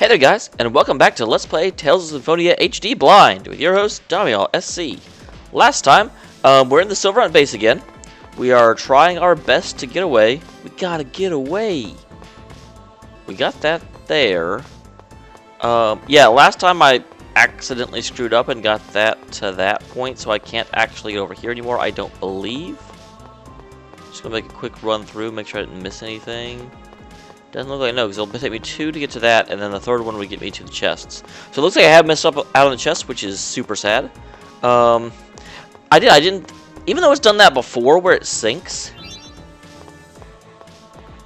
Hey there guys, and welcome back to Let's Play Tales of Symphonia HD Blind with your host, Damiel SC. Last time, we're in the Silver Hunt base again. We are trying our best to get away. We gotta get away. We got that there. Yeah, last time I accidentally screwed up and got that to that point, so I can't actually get over here anymore, I don't believe. Just gonna make a quick run through, make sure I didn't miss anything. Doesn't look like no, because it'll take me 2 to get to that, and then the third one would get me to the chests. So it looks like I have messed up out on the chest, which is super sad. I didn't, even though it's done that before where it sinks,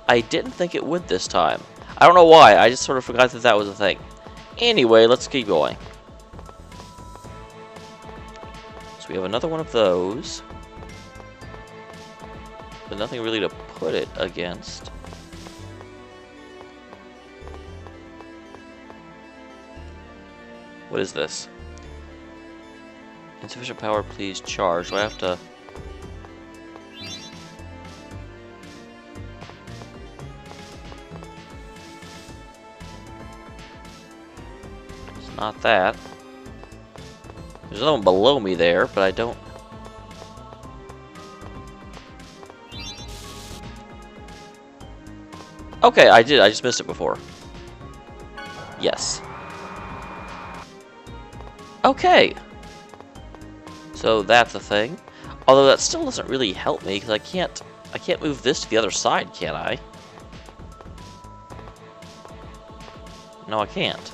I didn't think it would this time. I don't know why, I just sort of forgot that that was a thing. Anyway, let's keep going. So we have another one of those, but nothing really to put it against. What is this? Insufficient power, please charge. Do I have to... It's not that. There's another one below me there, but I don't... Okay, I did. I just missed it before. Yes. Okay, so that's a thing. Although that still doesn't really help me because I can't move this to the other side, can I? No, I can't.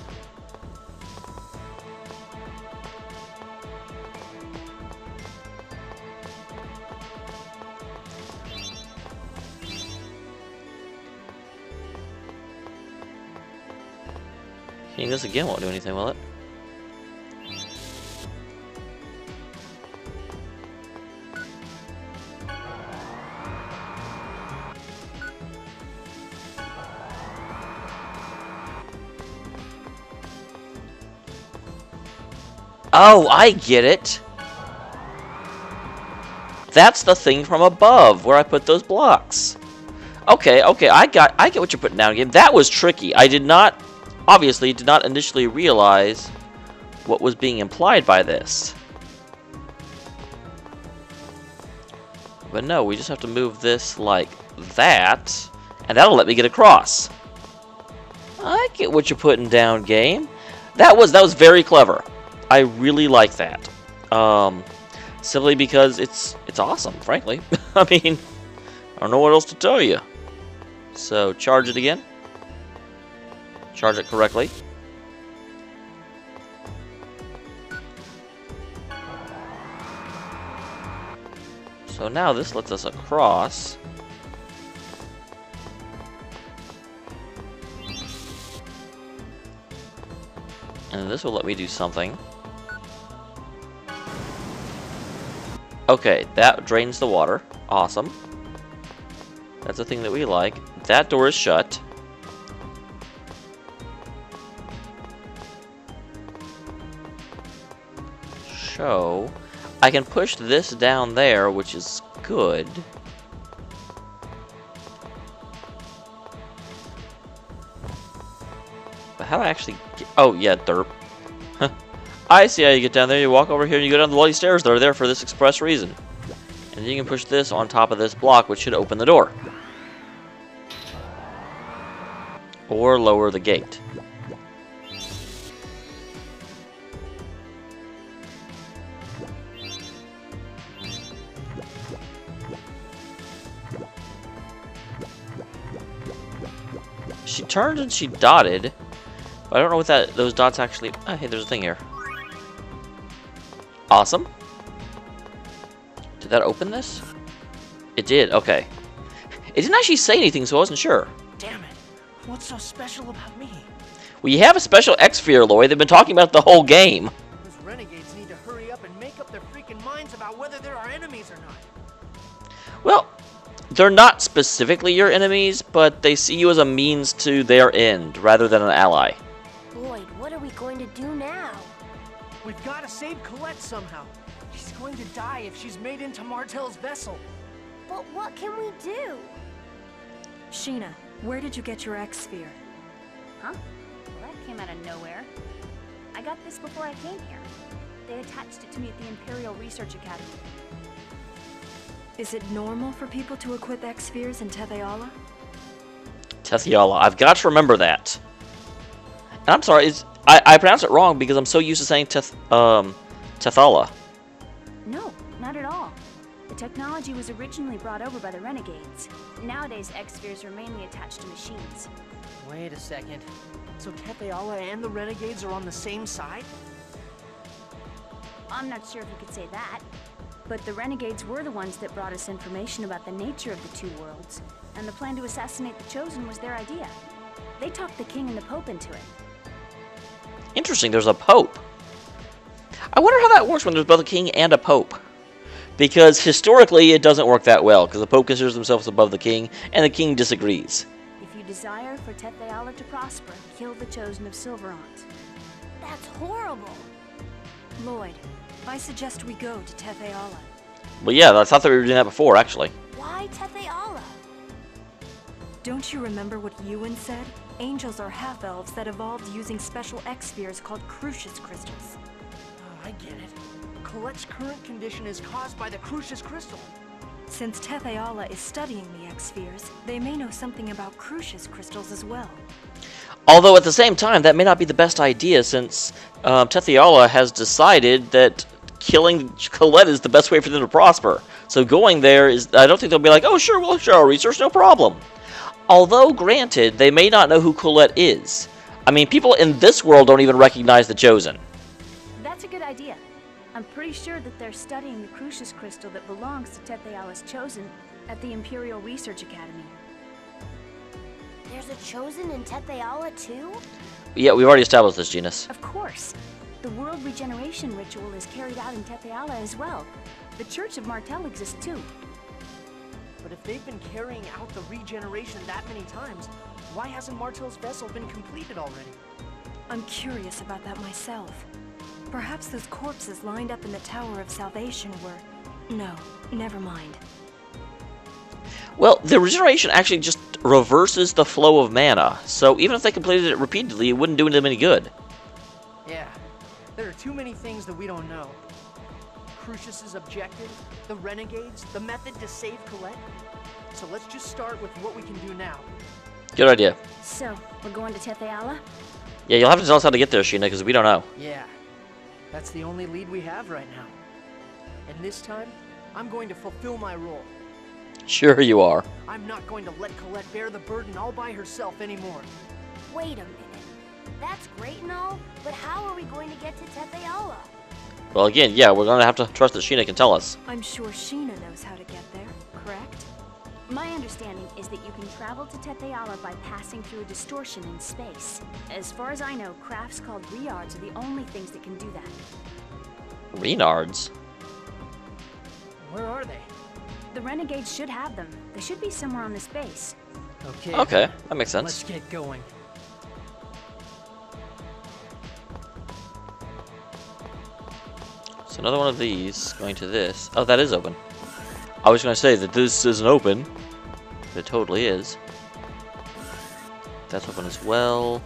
Hitting this again won't do anything, will it? Oh, I get it. That's the thing from above where I put those blocks. Okay, I get what you're putting down, game. That was tricky. I did not, obviously, did not initially realize what was being implied by this. But no, we just have to move this like that, and that'll let me get across. I get what you're putting down, game. That was very clever. I really like that. Simply because it's awesome, frankly. I mean, I don't know what else to tell you. So, charge it again. Charge it correctly. So now this lets us across. And this will let me do something. Okay, that drains the water. Awesome. That's a thing that we like. That door is shut. So, I can push this down there, which is good. But how do I actually get... Oh, yeah, derp. I see how you get down there. You walk over here and you go down the bloody stairs that are there for this express reason. And then you can push this on top of this block, which should open the door. Or lower the gate. She turned and she dotted. But I don't know what those dots actually... Oh, hey, there's a thing here. Awesome. Did that open this? It did, okay. It didn't actually say anything, so I wasn't sure. Damn it. What's so special about me? Well, you have a special X-Sphere, Lloyd. They've been talking about the whole game. Those renegades need to hurry up and make up their freaking minds about whether they're our enemies or not. Well, they're not specifically your enemies, but they see you as a means to their end, rather than an ally. Lloyd, what are we going to do now? We've got to save Colette somehow. She's going to die if she's made into Martel's vessel. But what can we do? Sheena, where did you get your X-Sphere? Huh? Well, that came out of nowhere. I got this before I came here. They attached it to me at the Imperial Research Academy. Is it normal for people to equip X-spheres in Tetheala? Tetheala. I've got to remember that. And I'm sorry, I pronounced it wrong because I'm so used to saying Tethala. No, not at all. The technology was originally brought over by the Renegades. Nowadays, X-spheres are mainly attached to machines. Wait a second. So Tetheala and the Renegades are on the same side? I'm not sure if you could say that, but the Renegades were the ones that brought us information about the nature of the two worlds, and the plan to assassinate the Chosen was their idea. They talked the King and the Pope into it. Interesting, there's a Pope. I wonder how that works when there's both a King and a Pope. Because historically, it doesn't work that well, because the Pope considers themselves above the King, and the King disagrees. If you desire for Tetheala to prosper, kill the Chosen of Silverant. That's horrible. Lloyd, I suggest we go to Tetheala. Well, yeah, I thought that we were doing that before, actually. Why Tetheala? Don't you remember what Ewan said? Angels are half-elves that evolved using special X-spheres called Crucius crystals. Oh, I get it. Colette's current condition is caused by the Crucius crystal. Since Tetheala is studying the X-spheres, they may know something about Crucius crystals as well. Although at the same time, that may not be the best idea, since Tetheala has decided that killing Colette is the best way for them to prosper. So going there is, I don't think they'll be like, oh sure, we'll share our research, no problem. Although, granted, they may not know who Colette is. I mean, people in this world don't even recognize the Chosen. That's a good idea. I'm pretty sure that they're studying the Crucius crystal that belongs to Tetheala's Chosen at the Imperial Research Academy. There's a Chosen in Tetheala too? Yeah, we've already established this, Genus. Of course. The world regeneration ritual is carried out in Tetheala as well. The Church of Martel exists too. But if they've been carrying out the regeneration that many times, why hasn't Martel's vessel been completed already? I'm curious about that myself. Perhaps those corpses lined up in the Tower of Salvation were... No, never mind. Well, the regeneration actually just reverses the flow of mana, so even if they completed it repeatedly, it wouldn't do them any good. Yeah, there are too many things that we don't know. Crucius's objective, the Renegades, the method to save Colette. So let's just start with what we can do now. Good idea. So, we're going to Tetheala? Yeah, you'll have to tell us how to get there, Sheena, because we don't know. Yeah, that's the only lead we have right now. And this time, I'm going to fulfill my role. Sure you are. I'm not going to let Colette bear the burden all by herself anymore. Wait a minute. That's great and all, but how are we going to get to Tetheala? Well, again, yeah, we're going to have to trust that Sheena can tell us. I'm sure Sheena knows how to get there, correct? My understanding is that you can travel to Tetheala by passing through a distortion in space. As far as I know, crafts called Riards are the only things that can do that. Renards? Where are they? The Renegades should have them. They should be somewhere on this base. Okay, that makes sense. Let's get going. So another one of these going to this. Oh, that is open. I was going to say that this isn't open. But it totally is. That's open as well.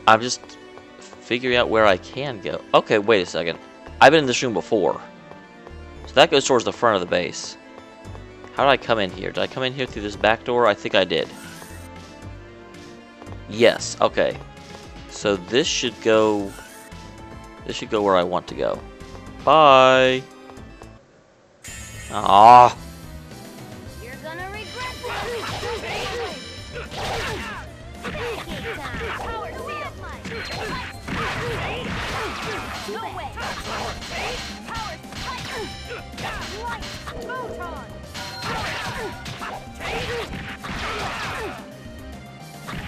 I'm just figuring out where I can go. Okay, wait a second. I've been in this room before. So that goes towards the front of the base. How did I come in here? Did I come in here through this back door? I think I did. Yes, okay. So this should go... This should go where I want to go. Bye! Ah. You're gonna regret No way!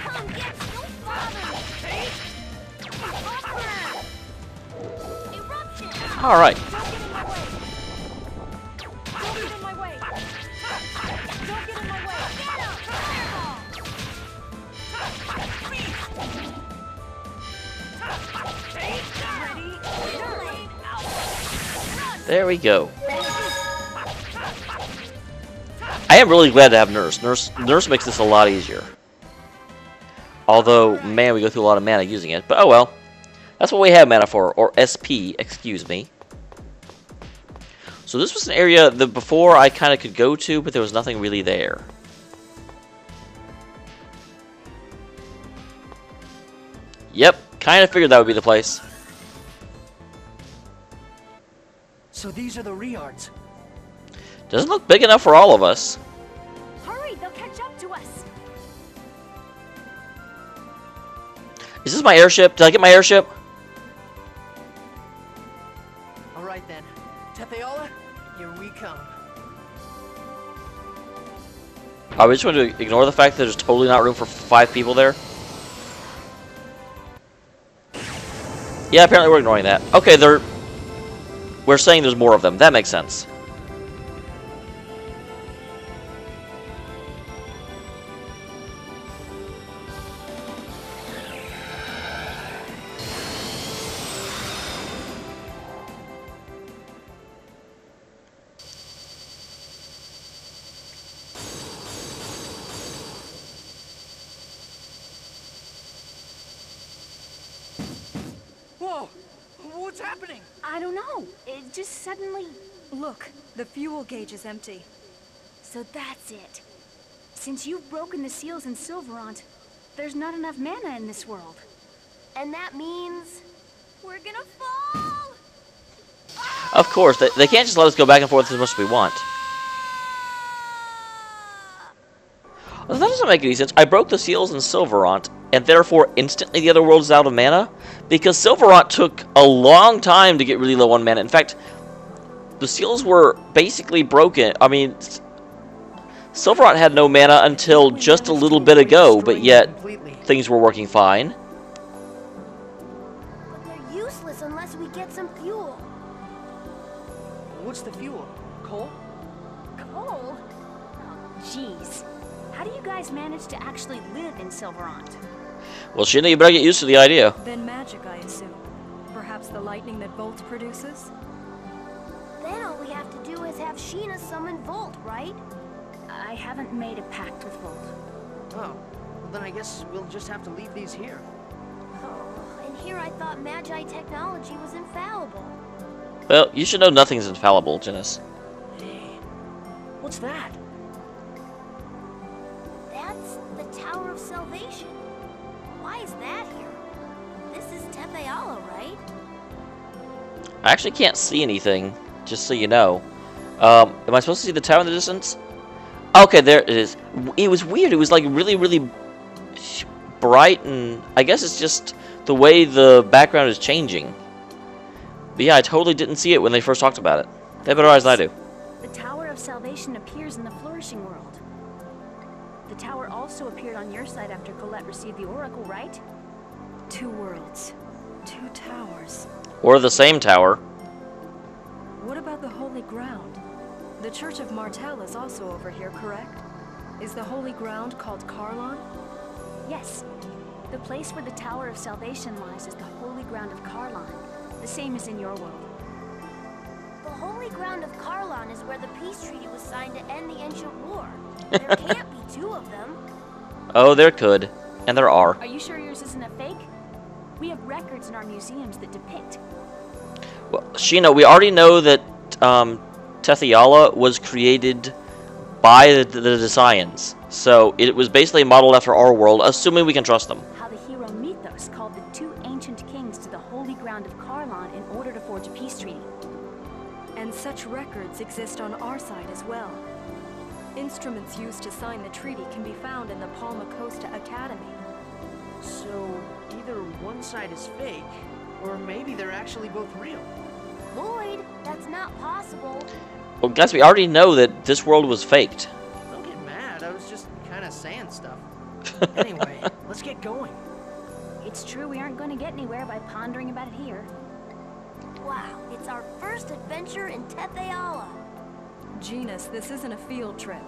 Come get your father! Eruption! Alright. Don't get in my way! Don't get in my way! Get up! There we go. I am really glad to have Nurse. Nurse makes this a lot easier. Although, man, we go through a lot of mana using it. But oh well. That's what we have mana for. Or SP, excuse me. So this was an area that before I kind of could go to, but there was nothing really there. Yep, kind of figured that would be the place. So these are the Riards. Doesn't look big enough for all of us. Hurry, they'll catch up to us. Is this my airship? Did I get my airship? All right then, Tepeala, here we come. Are we just going to ignore the fact that there's totally not room for 5 people there? Yeah, apparently we're ignoring that. Okay, we're saying there's more of them. That makes sense. Whoa! What's happening? I don't know. It just suddenly... Look, the fuel gauge is empty. So that's it. Since you've broken the seals in Silverant, there's not enough mana in this world. And that means we're gonna fall! Of course, they can't just let us go back and forth as much as we want. Well, that doesn't make any sense. I broke the seals in Silverant, and therefore instantly the other world is out of mana? Because Silverant took a long time to get really low on mana. In fact, the seals were basically broken. I mean, Silverant had no mana until just a little bit ago, but yet things were working fine. But they're useless unless we get some fuel. What's the fuel? Coal? Coal? Oh, jeez. How do you guys manage to actually live in Silverant? Well, Sheena, you better get used to the idea. Then magic, I assume. Perhaps the lightning that Volt produces? Then all we have to do is have Sheena summon Volt, right? I haven't made a pact with Volt. Oh, well then I guess we'll just have to leave these here. Oh, and here I thought Magi technology was infallible. Well, you should know nothing's infallible, Janice. Hey, what's that? That's the Tower of Salvation. Why is that here? This is Tepeala, right? I actually can't see anything, just so you know. Am I supposed to see the tower in the distance? Okay, there it is. It was weird. It was like really, really bright, and I guess it's just the way the background is changing. But yeah, I totally didn't see it when they first talked about it. They have better eyes than I do. The Tower of Salvation appears in the Flourishing World. The tower also appeared on your side after Colette received the Oracle, right? 2 worlds. 2 towers. Or the same tower. What about the Holy Ground? The Church of Martel is also over here, correct? Is the Holy Ground called Karlon? Yes. The place where the Tower of Salvation lies is the Holy Ground of Karlon, the same as in your world. The Holy Ground of Karlon is where the peace treaty was signed to end the ancient war. There can't be 2 of them. Oh, there could. And there are. Are you sure yours isn't a fake? We have records in our museums that depict. Well, Sheena, we already know that Tepeala was created by the Desians. So it was basically modeled after our world, assuming we can trust them. How the hero Mythos called the 2 ancient kings to the Holy Ground of Karlon in order to forge a peace treaty. And such records exist on our side as well. Instruments used to sign the treaty can be found in the Palma Costa Academy. So, either one side is fake, or maybe they're actually both real. Lloyd, that's not possible. Well, guys, we already know that this world was faked. Don't get mad, I was just kind of saying stuff. Anyway, let's get going. It's true we aren't going to get anywhere by pondering about it here. Wow, it's our first adventure in Tepeala. Genus, this isn't a field trip.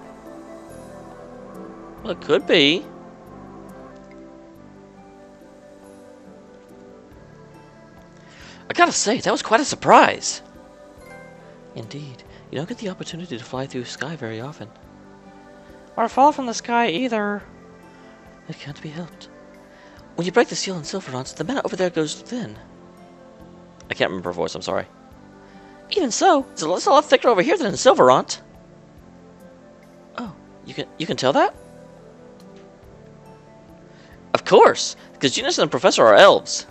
Well, it could be. I gotta say, that was quite a surprise. Indeed. You don't get the opportunity to fly through the sky very often. Or fall from the sky either. It can't be helped. When you break the seal in Sylvarant, the mana over there goes thin. I can't remember her voice, I'm sorry. Even so, it's a lot thicker over here than in Sylvarant. Oh, you can tell that? Of course, because Genus and the Professor are elves.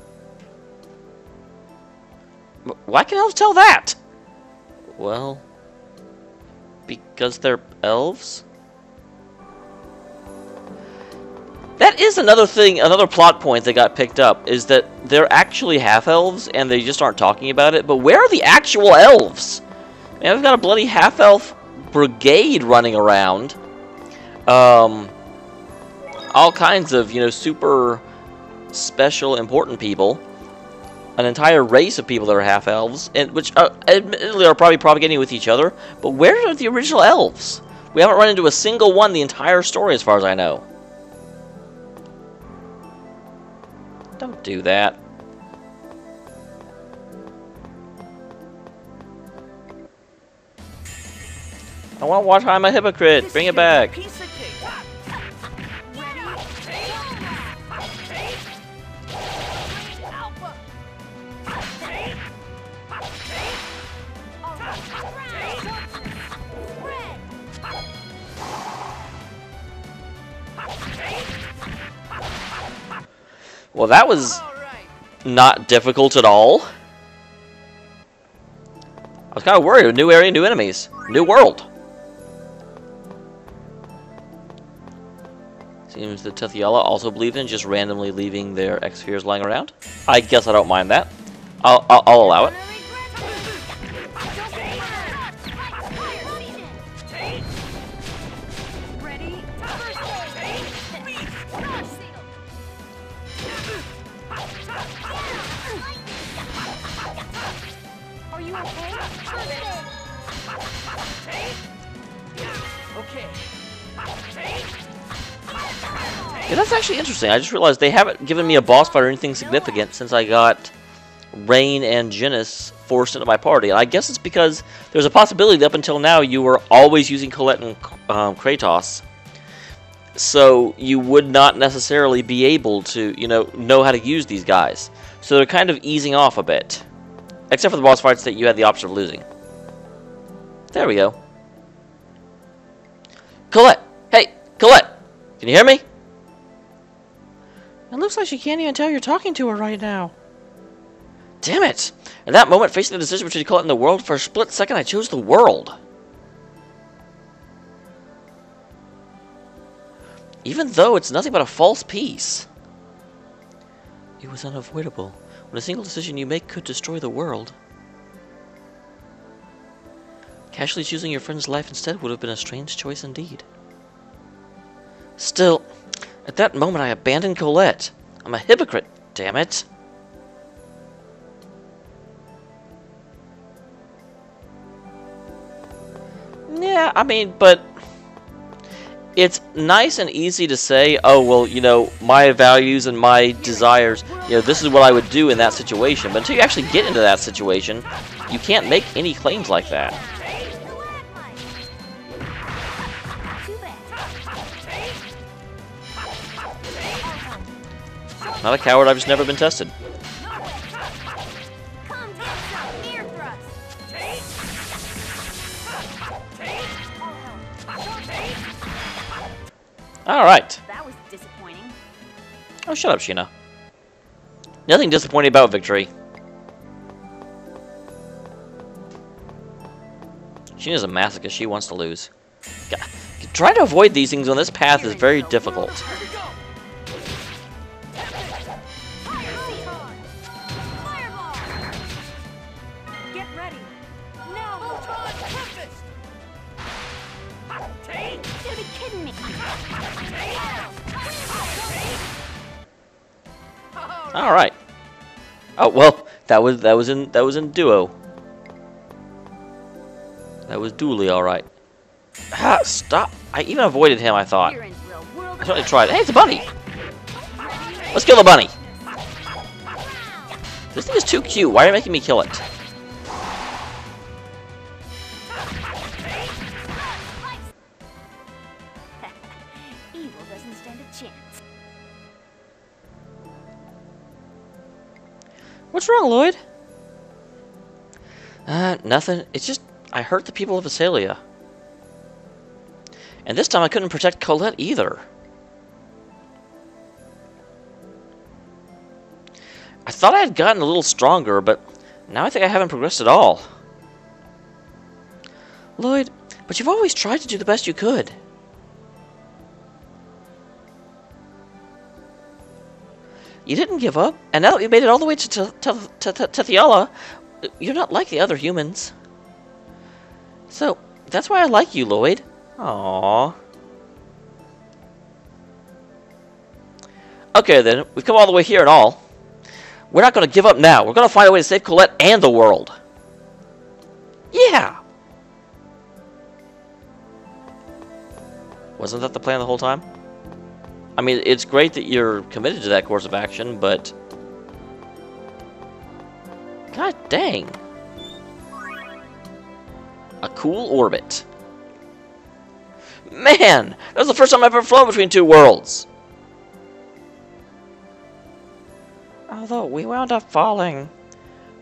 Why can elves tell that? Well, because they're elves? That is another thing, another plot point that got picked up, is that they're actually half-elves, and they just aren't talking about it. But where are the actual elves? Man, we've got a bloody half-elf brigade running around. All kinds of, super special, important people. An entire race of people that are half-elves, and which admittedly are probably propagating with each other. But where are the original elves? We haven't run into a single one the entire story, as far as I know. Don't do that. I want to watch I'm a Hypocrite. Bring it back. Well, that was not difficult at all. I was kind of worried. A new area, new enemies. New world. Seems that Tethiala also believed in just randomly leaving their X-Spheres lying around. I guess I don't mind that. I'll allow it. Yeah, that's actually interesting. I just realized they haven't given me a boss fight or anything significant since I got Rain and Genis forced into my party. And I guess it's because there's a possibility that up until now you were always using Colette and Kratos. So you would not necessarily be able to, know how to use these guys. So they're kind of easing off a bit. Except for the boss fights that you had the option of losing. There we go. Colette! Hey, Colette! Can you hear me? It looks like she can't even tell you're talking to her right now. Damn it! In that moment, facing the decision between Colette and the world, for a split second I chose the world. Even though it's nothing but a false peace. It was unavoidable. When a single decision you make could destroy the world. Casually choosing your friend's life instead would have been a strange choice indeed. Still, at that moment I abandoned Colette. I'm a hypocrite, damn it. Yeah, I mean, but it's nice and easy to say, oh, well, my values and my desires, this is what I would do in that situation. But until you actually get into that situation, you can't make any claims like that. Not a coward, I've just never been tested. Alright. That was disappointing. Oh, shut up, Sheena. Nothing disappointing about victory. Sheena's a masochist. She wants to lose. God. Trying to avoid these things on this path is very difficult. All right. Oh well, that was in duo. That was dually all right. Ah, stop! I even avoided him. I thought. I certainly tried. Hey, it's a bunny. Let's kill the bunny. This thing is too cute. Why are you making me kill it? Evil doesn't stand a chance. What's wrong, Lloyd? Nothing. It's just I hurt the people of Visalia. And this time I couldn't protect Colette either. I thought I had gotten a little stronger, but now I think I haven't progressed at all. Lloyd, but you've always tried to do the best you could. You didn't give up, and now that you made it all the way to Tethiala, you're not like the other humans. So, that's why I like you, Lloyd. Aww. Okay then, we've come all the way here and all. We're not going to give up now. We're going to find a way to save Colette and the world. Yeah! Wasn't that the plan the whole time? I mean, it's great that you're committed to that course of action, but... God dang. A cool orbit. Man! That was the first time I've ever flown between two worlds! Although we wound up falling.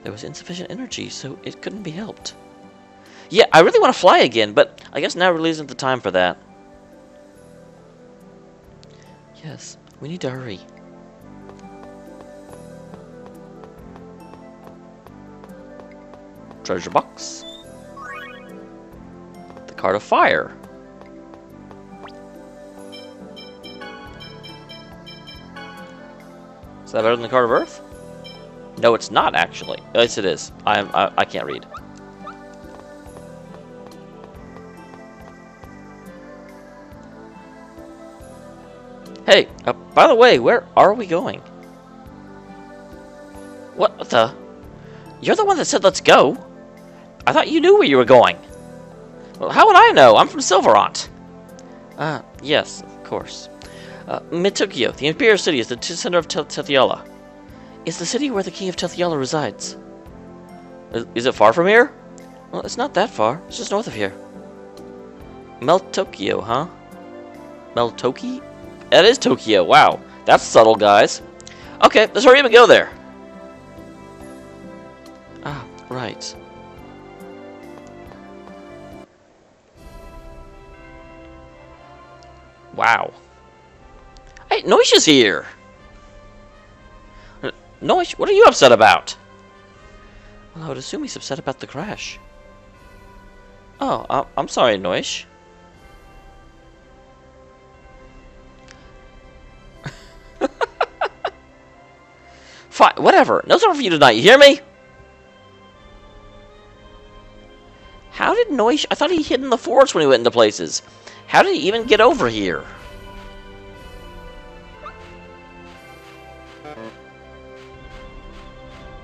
There was insufficient energy, so it couldn't be helped. Yeah, I really want to fly again, but I guess now really isn't the time for that. Yes, we need to hurry. Treasure box. The card of fire. Is that better than the card of earth? No, it's not actually. Yes, it is. I can't read. Hey, by the way, where are we going? What the? You're the one that said let's go. I thought you knew where you were going. Well, how would I know? I'm from Silverant. Yes, of course. Mid-Tokyo, the Imperial City, is the center of Tethiala. It's the city where the King of Tethiala resides. Is it far from here? Well, it's not that far. It's just north of here. Tokyo, huh? Toki? That is Tokyo. Wow. That's subtle, guys. Okay, let's hurry up and go there. Ah, right. Wow. Hey, Noish is here! Noish, what are you upset about? Well, I would assume he's upset about the crash. Oh, I'm sorry, Noish. Fine, whatever. No time for you tonight, you hear me? How did Noish... I thought he hid in the forest when he went into places. How did he even get over here?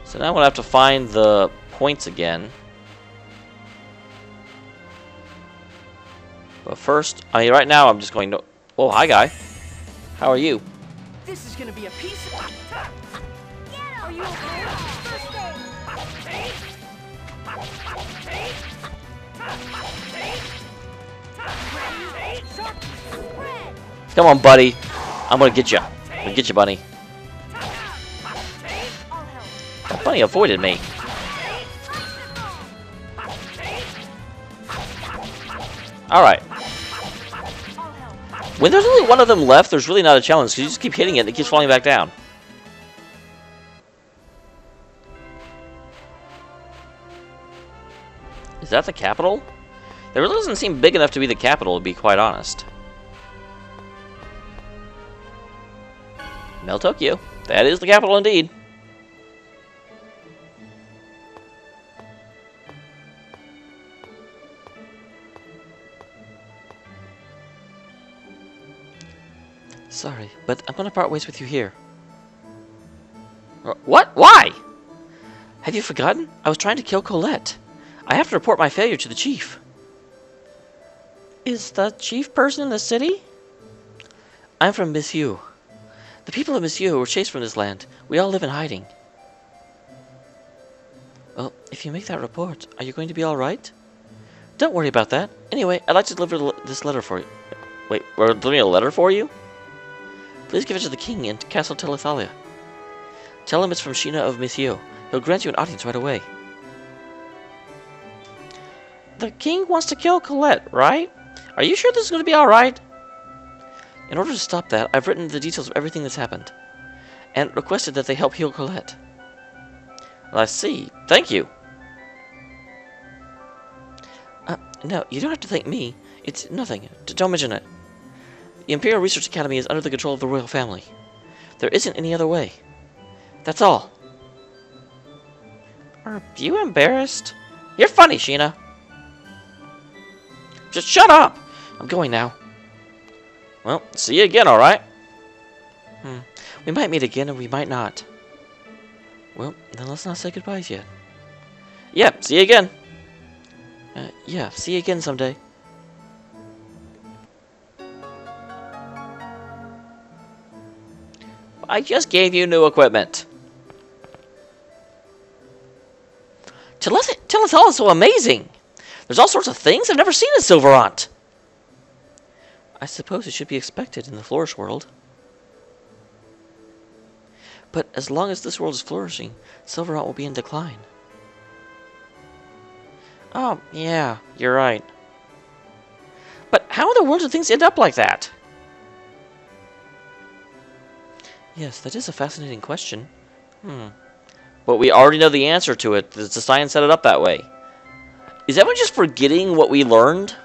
So now I'm going to have to find the points again. But first, I mean, right now I'm just going to... Oh, hi, guy. How are you? This is gonna be a piece of... Are you okay? First aid. Come on, buddy. I'm going to get you. I'm going to get you, buddy. That bunny avoided me. Alright. When there's only one of them left, there's really not a challenge, because you just keep hitting it and it keeps falling back down. Is that the capital? It really doesn't seem big enough to be the capital, to be quite honest. Tokyo. That is the capital indeed. Sorry, but I'm gonna part ways with you here. What? Why? Have you forgotten? I was trying to kill Colette. I have to report my failure to the chief. Is the chief person in the city? I'm from Monsieur. The people of Monsieur were chased from this land. We all live in hiding. Well, if you make that report, are you going to be alright? Don't worry about that. Anyway, I'd like to deliver this letter for you. Wait, we're delivering a letter for you? Please give it to the king in Castle Telethalia. Tell him it's from Sheena of Monsieur. He'll grant you an audience right away. The king wants to kill Colette, right? Are you sure this is going to be alright? In order to stop that, I've written the details of everything that's happened, and requested that they help heal Colette. Well, I see. Thank you. No, you don't have to thank me. It's nothing. Don't mention it. The Imperial Research Academy is under the control of the royal family. There isn't any other way. That's all. Are you embarrassed? You're funny, Sheena. Just shut up! I'm going now. Well, see you again, alright? We might meet again, and we might not. Well, then let's not say goodbyes yet. Yeah, see you again. Yeah, see you again someday. I just gave you new equipment. Teletol is so amazing. There's all sorts of things I've never seen in Silverant. I suppose it should be expected in the Flourish world. But as long as this world is flourishing, Silverant will be in decline. Oh, yeah, you're right. But how in the world do things end up like that? Yes, that is a fascinating question. But we already know the answer to it. The science set it up that way. Is everyone just forgetting what we learned?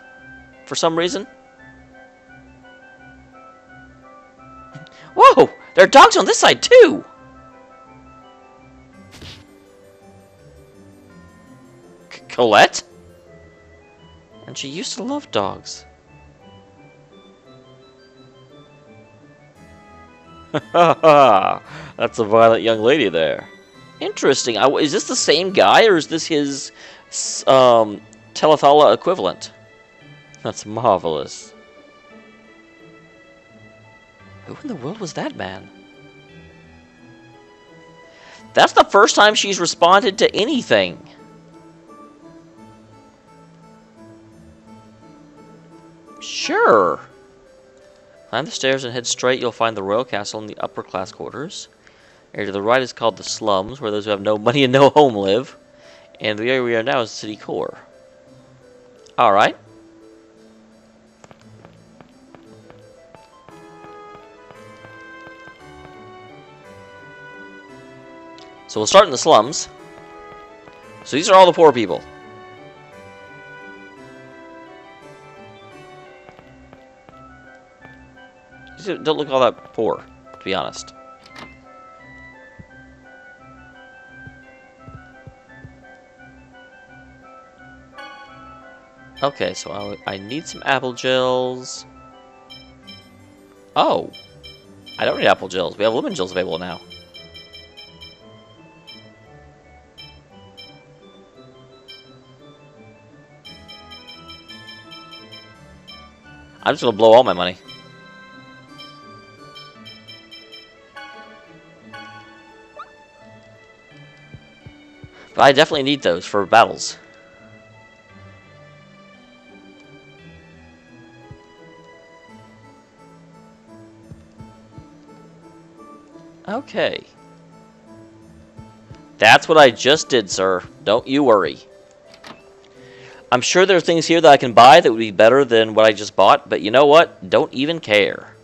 For some reason? Whoa! There are dogs on this side, too! Colette? And she used to love dogs. That's a violent young lady there. Interesting. Is this the same guy, or is this his Telethala equivalent? That's marvelous. Who in the world was that man? That's the first time she's responded to anything. Sure. Climb the stairs and head straight. You'll find the royal castle in the upper class quarters. Area to the right is called the slums, where those who have no money and no home live. And the area we are now is the city core. Alright. So we'll start in the slums. So these are all the poor people. These don't look all that poor, to be honest. Okay, so I need some apple gels. Oh! I don't need apple gels. We have lemon gels available now. I'm just gonna blow all my money. But I definitely need those for battles. Okay. That's what I just did, sir. Don't you worry. I'm sure there are things here that I can buy that would be better than what I just bought, but you know what? Don't even care.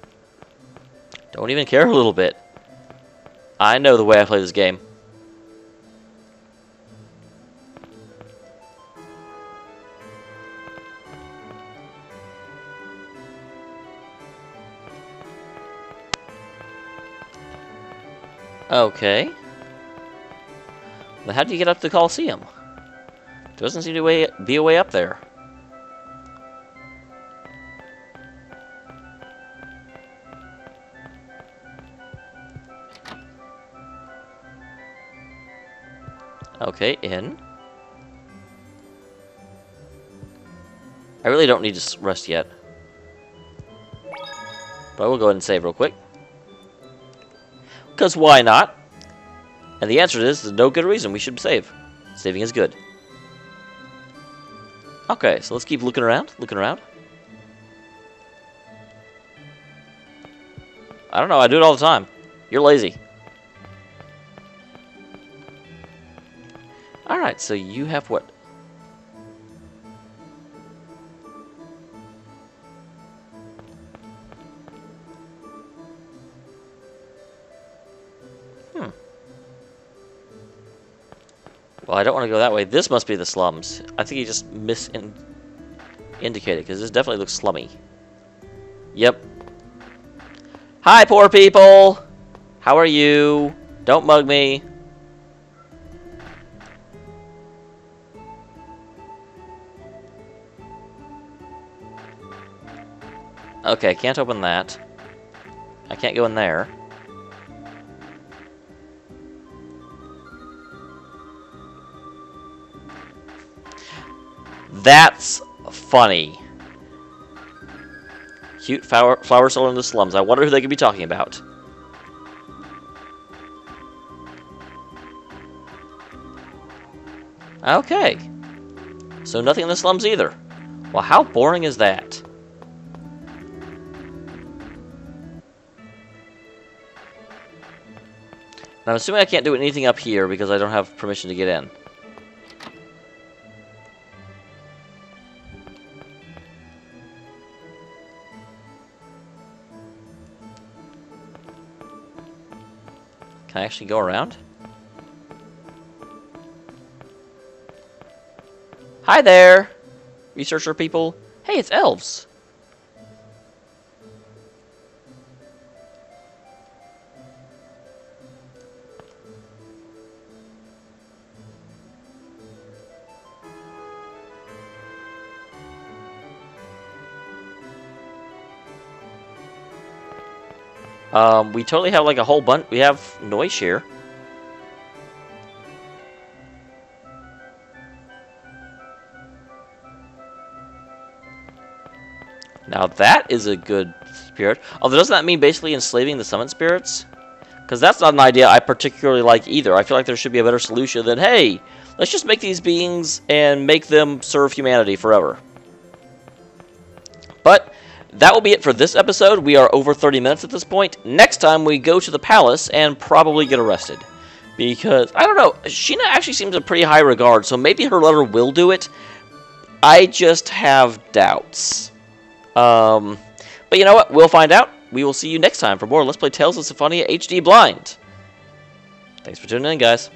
Don't even care a little bit. I know the way I play this game. Okay. Then how do you get up to the Coliseum? There doesn't seem to be a way up there. Okay, in. I really don't need to rest yet. But I will go ahead and save real quick. Because why not? And the answer to this is no good reason we should save. Saving is good. Okay, so let's keep looking around. I don't know, I do it all the time. You're lazy. Alright, so you have what? Well, I don't want to go that way. This must be the slums. I think he just indicated, because this definitely looks slummy. Yep. Hi, poor people! How are you? Don't mug me. Okay, can't open that. I can't go in there. That's funny. Cute flower sold in the slums. I wonder who they could be talking about. Okay. So nothing in the slums either. Well, how boring is that? Now, I'm assuming I can't do anything up here because I don't have permission to get in. Can I actually go around? Hi there, researcher people. Hey, it's elves. We totally have like a whole bunch. We have noise share. Now that is a good spirit. Although doesn't that mean basically enslaving the summon spirits? Because that's not an idea I particularly like either. I feel like there should be a better solution than, hey, let's just make these beings and make them serve humanity forever. But that will be it for this episode. We are over 30 minutes at this point. Next time we go to the palace and probably get arrested. Because, I don't know, Sheena actually seems in pretty high regard, so maybe her letter will do it. I just have doubts. But you know what? We'll find out. We will see you next time for more Let's Play Tales of Symphonia HD Blind. Thanks for tuning in, guys.